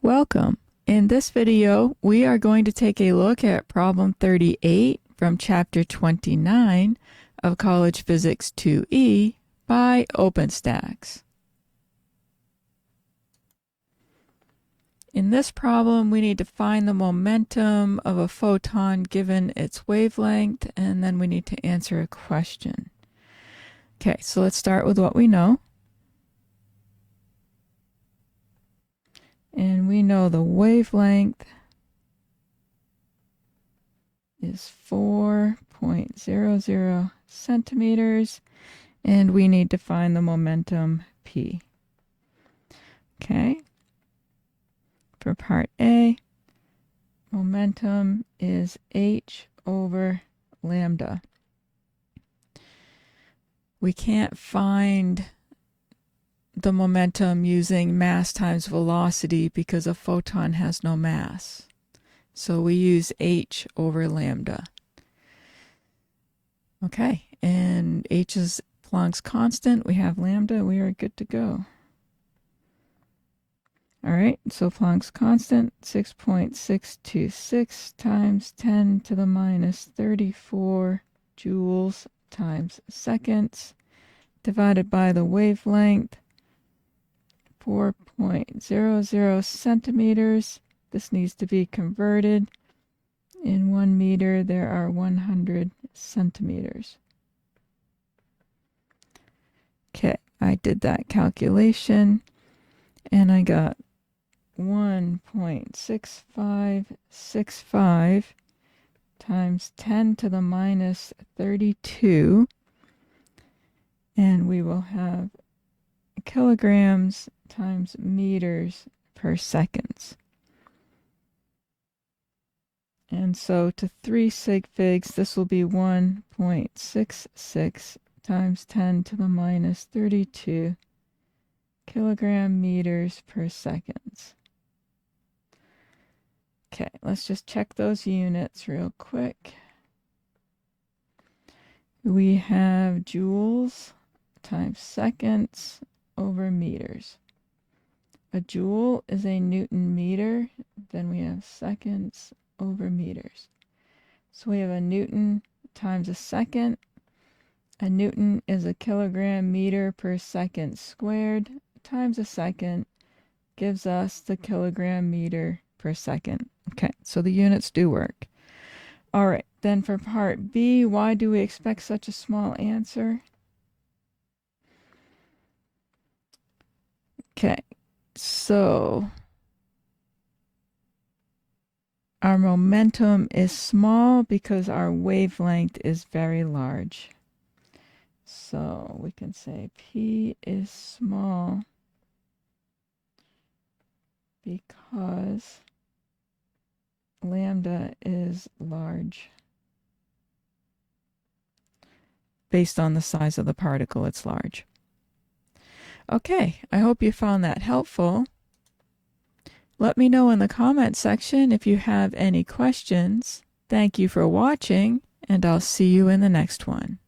Welcome. In this video, we are going to take a look at problem 38 from chapter 29 of College Physics 2E by OpenStax. In this problem, we need to find the momentum of a photon given its wavelength, and then we need to answer a question. Okay, so let's start with what we know. And we know the wavelength is 4.00 centimeters, and we need to find the momentum P. Okay. For part A, momentum is h over lambda. We can't find the momentum using mass times velocity because a photon has no mass. So we use h over lambda. Okay, and h is Planck's constant. We have lambda. We are good to go. All right, so Planck's constant, 6.626 times 10 to the minus 34 joules times seconds, divided by the wavelength, 4.00 centimeters. This needs to be converted. In 1 meter, there are 100 centimeters. Okay, I did that calculation, and I got 1.6565 times 10 to the minus 32, and we will have kilograms times meters per seconds. And so to 3 sig figs, this will be 1.66 times 10 to the minus 32 kilogram meters per seconds. Okay, let's just check those units real quick. We have joules times seconds over meters. A joule is a Newton meter. Then we have seconds over meters. So we have a Newton times a second. A Newton is a kilogram meter per second squared times a second gives us the kilogram meter per second. Okay, so the units do work. All right, then for part B, why do we expect such a small answer? Okay, so our momentum is small because our wavelength is very large. So we can say P is small because lambda is large. Based on the size of the particle, it's large. Okay, I hope you found that helpful. Let me know in the comment section if you have any questions. Thank you for watching, and I'll see you in the next one.